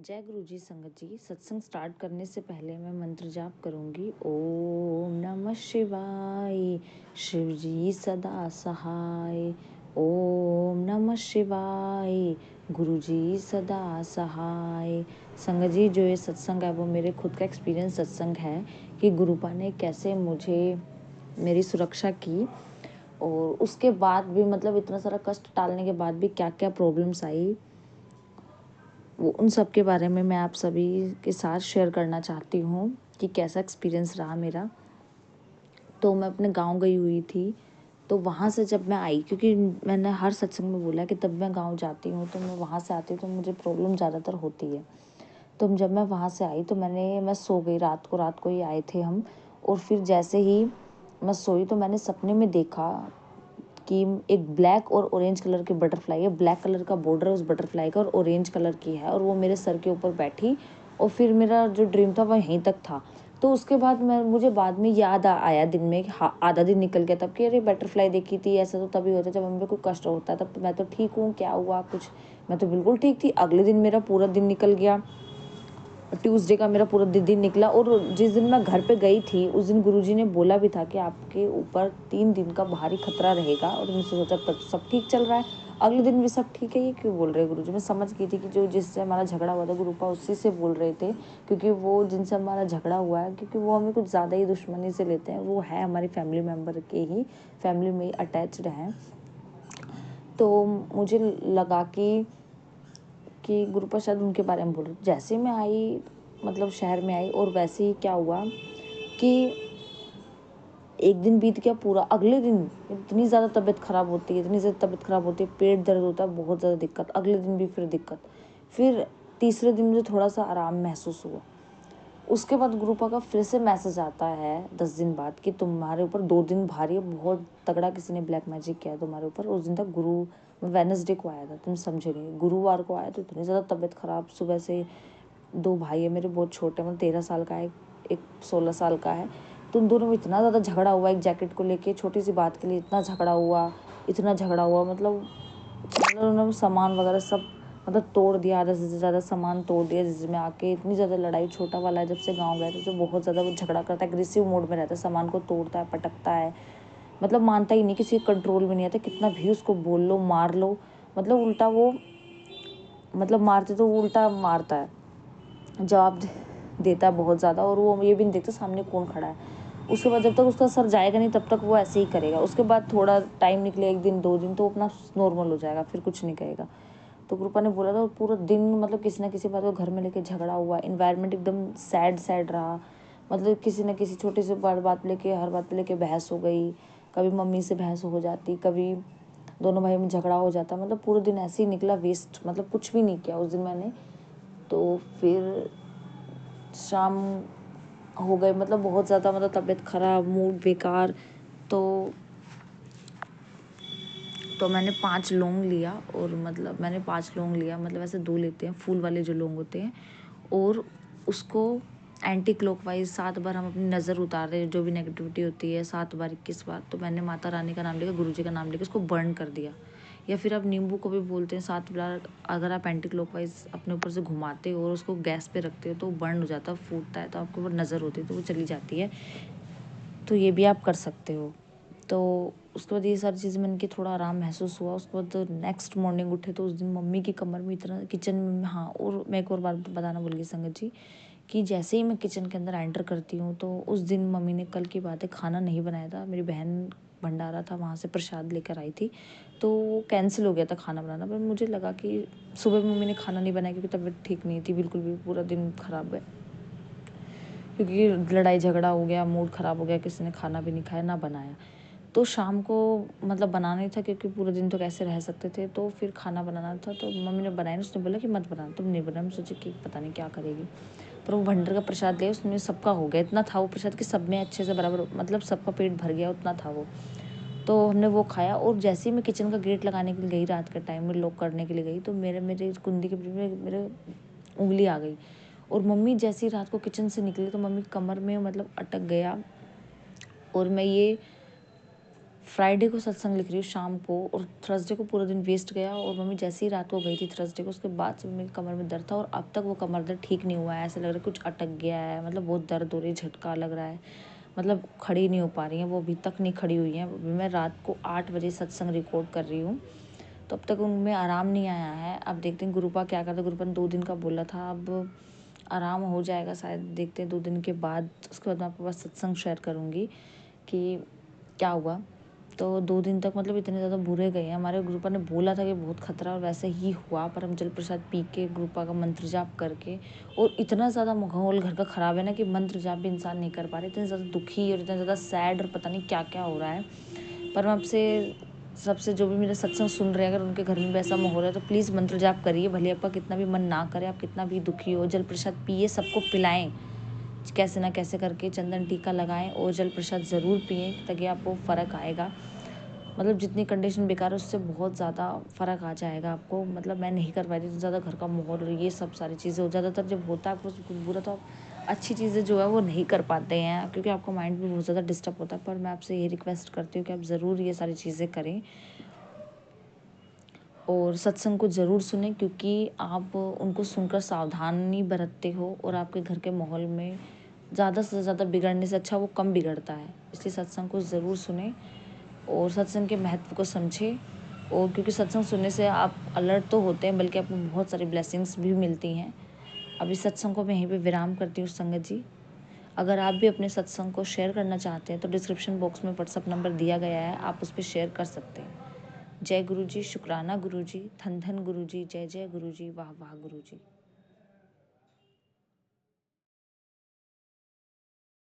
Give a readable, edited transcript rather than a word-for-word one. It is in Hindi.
जय गुरु जी संगत जी। सत्संग स्टार्ट करने से पहले मैं मंत्र जाप करूंगी। ओम नमः शिवाय, शिव जी सदा सहाय। ओम नमः शिवाय, गुरु जी सदा सहाय। संगत जी, जो ये सत्संग है वो मेरे खुद का एक्सपीरियंस सत्संग है कि गुरुपा ने कैसे मुझे मेरी सुरक्षा की, और उसके बाद भी मतलब इतना सारा कष्ट टालने के बाद भी क्या क्या प्रॉब्लम्स आई, वो उन सब के बारे में मैं आप सभी के साथ शेयर करना चाहती हूँ कि कैसा एक्सपीरियंस रहा मेरा। तो मैं अपने गांव गई हुई थी, तो वहाँ से जब मैं आई, क्योंकि मैंने हर सत्संग में बोला कि तब मैं गांव जाती हूँ तो मैं वहाँ से आती हूँ तो मुझे प्रॉब्लम ज़्यादातर होती है। तो जब मैं वहाँ से आई तो मैं सो गई। रात को ही आए थे हम, और फिर जैसे ही मैं सोई तो मैंने सपने में देखा कि एक ब्लैक और ऑरेंज कलर की बटरफ्लाई है। ब्लैक कलर का बॉर्डर है उस बटरफ्लाई का और ऑरेंज कलर की है, और वो मेरे सर के ऊपर बैठी। और फिर मेरा जो ड्रीम था वो यहीं तक था। तो उसके बाद मुझे बाद में याद आया दिन में, हाँ आधा दिन निकल गया तब कि अरे बटरफ्लाई देखी थी। ऐसा तो तभी होता जब हमें कोई कष्ट होता है, तब तो मैं तो ठीक हूँ, क्या हुआ कुछ, मैं तो बिल्कुल ठीक थी। अगले दिन मेरा पूरा दिन निकल गया, ट्यूसडे का मेरा पूरा दिन निकला। और जिस दिन मैं घर पे गई थी उस दिन गुरुजी ने बोला भी था कि आपके ऊपर 3 दिन का भारी खतरा रहेगा, और मैंने सोचा तब सब ठीक चल रहा है, अगले दिन भी सब ठीक है, ये क्यों बोल रहे हैं गुरुजी। मैं समझ गई थी कि जो जिससे हमारा झगड़ा हुआ था गुरुपा उसी से बोल रहे थे, क्योंकि वो जिनसे हमारा झगड़ा हुआ है, क्योंकि वो हमें कुछ ज़्यादा ही दुश्मनी से लेते हैं, वो है हमारी फैमिली मेम्बर के ही, फैमिली में ही अटैच्ड हैं। तो मुझे लगा कि गुरुपा शायद उनके बारे में बोल रहे। जैसे मैं आई, मतलब शहर में आई, और वैसे ही क्या हुआ कि एक दिन बीत गया पूरा। अगले दिन इतनी ज़्यादा तबीयत ख़राब होती है, इतनी ज़्यादा तबीयत ख़राब होती है, पेट दर्द होता है, बहुत ज़्यादा दिक्कत। अगले दिन भी फिर दिक्कत। फिर तीसरे दिन मुझे थोड़ा सा आराम महसूस हुआ। उसके बाद गुरुपा का फिर से मैसेज आता है 10 दिन बाद कि तुम्हारे ऊपर 2 दिन भारी है, बहुत तगड़ा किसी ने ब्लैक मैजिक किया तुम्हारे ऊपर। उस दिन तक वेडनेसडे को आया था, तुम समझे नहीं, गुरुवार को आया। तो इतनी ज़्यादा तबीयत ख़राब, सुबह से 2 भाई है मेरे, बहुत छोटे, मतलब 13 साल का है, एक 16 साल का है। तो उन दोनों में इतना ज़्यादा झगड़ा हुआ, एक जैकेट को लेके छोटी सी बात के लिए इतना झगड़ा हुआ, इतना झगड़ा हुआ, मतलब उन्होंने सामान वगैरह सब मतलब तोड़ दिया, आधा से ज़्यादा सामान तोड़ दिया, जिसमें आके इतनी ज़्यादा लड़ाई। छोटा वाला है, जब से गांव गए थे तो बहुत ज़्यादा वो झगड़ा करता है, एग्रेसिव मोड में रहता है, सामान को तोड़ता है, पटकता है, मतलब मानता ही नहीं, किसी कंट्रोल में नहीं आता। कितना भी उसको बोल लो, मार लो, मतलब उल्टा वो, मतलब मारते तो वो उल्टा मारता है, जवाब देता है बहुत ज़्यादा। और वो ये भी नहीं देखता सामने कौन खड़ा है। उसके बाद जब तक उसका सर जाएगा नहीं तब तक वो ऐसे ही करेगा। उसके बाद थोड़ा टाइम निकले, 1 दिन 2 दिन, तो अपना नॉर्मल हो जाएगा, फिर कुछ नहीं कहेगा। तो कृपा ने बोला था पूरा दिन मतलब किसी ना किसी बात को घर में लेके झगड़ा हुआ, इन्वायरमेंट एकदम सैड रहा, मतलब किसी न किसी छोटी सी बात लेके, हर बात लेके बहस हो गई। कभी मम्मी से बहस हो जाती, कभी दोनों भाई में झगड़ा हो जाता, मतलब पूरा दिन ऐसे ही निकला वेस्ट, मतलब कुछ भी नहीं किया उस दिन मैंने। तो फिर शाम हो गए, मतलब बहुत ज़्यादा, मतलब तबीयत ख़राब, मूड बेकार। तो मैंने 5 लौंग लिया, और मतलब मैंने 5 लौंग लिया, मतलब ऐसे 2 लेते हैं फूल वाले जो लौंग होते हैं, और उसको एंटी क्लॉकवाइज 7 बार हम अपनी नज़र उतार रहे हैं, जो भी नेगेटिविटी होती है 7 बार 21 बार। तो मैंने माता रानी का नाम लेकर, गुरु जी का नाम लेकर उसको बर्न कर दिया। या फिर आप नींबू को भी बोलते हैं 7 बार, अगर आप एंटी क्लॉकवाइज अपने ऊपर से घुमाते हो और उसको गैस पे रखते हो तो वो बर्न हो जाता है, फूटता है, तो आपके ऊपर नज़र होती है तो वो चली जाती है। तो ये भी आप कर सकते हो। तो उसके बाद ये सारी चीज़ें मैंने की, थोड़ा आराम महसूस हुआ। उसके बाद नेक्स्ट मॉर्निंग उठे तो उस दिन मम्मी की कमर में इतना, किचन में, हाँ, और मैं एक और बात बताना भूल गई संगत जी, कि जैसे ही मैं किचन के अंदर एंटर करती हूँ तो उस दिन मम्मी ने, कल की बात है, खाना नहीं बनाया था। मेरी बहन भंडारा था, वहाँ से प्रसाद लेकर आई थी, तो वो कैंसिल हो गया था खाना बनाना। पर मुझे लगा कि सुबह मम्मी ने खाना नहीं बनाया, क्योंकि तबीयत ठीक नहीं थी बिल्कुल भी, पूरा दिन ख़राब गया, क्योंकि लड़ाई झगड़ा हो गया, मूड ख़राब हो गया, किसी ने खाना भी नहीं खाया ना बनाया। तो शाम को मतलब बनाना ही था, क्योंकि पूरे दिन तो कैसे रह सकते थे, तो फिर खाना बनाना था। तो मम्मी ने बनाया, उसने बोला कि मत बनाना, तुम नहीं बनाया। मैं सोची कि पता नहीं क्या करेगी, पर वो भंडार का प्रसाद लिया, उसमें सबका हो गया, इतना था वो प्रसाद कि सब में अच्छे से बराबर, मतलब सबका पेट भर गया, उतना था वो। तो हमने वो खाया, और जैसे ही मैं किचन का गेट लगाने के लिए गई, रात के टाइम में लॉक करने के लिए गई, तो मेरे कुंदी के बीच में मेरे उंगली आ गई। और मम्मी जैसे ही रात को किचन से निकली तो मम्मी कमर में मतलब अटक गया, और मैं ये फ्राइडे को सत्संग लिख रही हूँ शाम को, और थर्सडे को पूरा दिन वेस्ट गया। और मम्मी जैसे ही रात को गई थी थर्सडे को, उसके बाद से मेरी कमर में दर्द था, और अब तक वो कमर दर्द ठीक नहीं हुआ है। ऐसा लग रहा है कुछ अटक गया है, मतलब बहुत दर्द हो रही है, झटका लग रहा है, मतलब खड़ी नहीं हो पा रही है, वो अभी तक नहीं खड़ी हुई है। मैं रात को 8 बजे सत्संग रिकॉर्ड कर रही हूँ, तो अब तक उनमें आराम नहीं आया है। अब देखते हैं गुरुपा क्या करता है। गुरुपा ने 2 दिन का बोला था, अब आराम हो जाएगा शायद, देखते हैं 2 दिन के बाद। उसके बाद मैं आपके पास सत्संग शेयर करूँगी कि क्या हुआ। तो 2 दिन तक मतलब इतने ज़्यादा बुरे गए हैं। हमारे गुरुपा ने बोला था कि बहुत खतरा, और वैसे ही हुआ। पर हम जल प्रसाद पी के, गुरुपा का मंत्र जाप करके, और इतना ज़्यादा माहौल घर का ख़राब है ना कि मंत्र जाप भी इंसान नहीं कर पा रहे, इतने ज़्यादा दुखी और इतना ज़्यादा सैड, और पता नहीं क्या क्या हो रहा है। पर मैं आपसे सबसे, जो भी मेरा सत्संग सुन रहे हैं, अगर उनके घर में वैसा माहौल है तो प्लीज़ मंत्र जाप करिए। भले आपका कितना भी मन ना करे, आप कितना भी दुखी हो, जल प्रसाद पिए, सबको पिलाएं, कैसे ना कैसे करके चंदन टीका लगाएं, और जल प्रसाद ज़रूर पिएं, ताकि आपको फ़र्क आएगा। मतलब जितनी कंडीशन बेकार है उससे बहुत ज़्यादा फ़र्क आ जाएगा आपको। मतलब मैं नहीं कर पाई थी ज़्यादा, घर का माहौल और ये सब सारी चीज़ें, ज़्यादातर जब होता है आपको कुछ बुरा, तो आप अच्छी चीज़ें जो है वो नहीं कर पाते हैं, क्योंकि आपका माइंड भी बहुत ज़्यादा डिस्टर्ब होता है। पर मैं आपसे ये रिक्वेस्ट करती हूँ कि आप ज़रूर ये सारी चीज़ें करें, और सत्संग को ज़रूर सुने, क्योंकि आप उनको सुनकर सावधानी बरतते हो, और आपके घर के माहौल में ज़्यादा से ज़्यादा बिगड़ने से अच्छा वो कम बिगड़ता है। इसलिए सत्संग को ज़रूर सुने, और सत्संग के महत्व को समझें। और क्योंकि सत्संग सुनने से आप अलर्ट तो होते हैं, बल्कि आपको बहुत सारी ब्लेसिंग्स भी मिलती हैं। अभी सत्संग को मैं यहीं पे विराम करती हूँ संगत जी। अगर आप भी अपने सत्संग को शेयर करना चाहते हैं तो डिस्क्रिप्शन बॉक्स में व्हाट्सअप नंबर दिया गया है, आप उस पर शेयर कर सकते हैं। जय गुरु जी, शुक्राना गुरु जी, धन धन गुरु जी, जय जय गुरु जी, वाह वाह गुरु जी।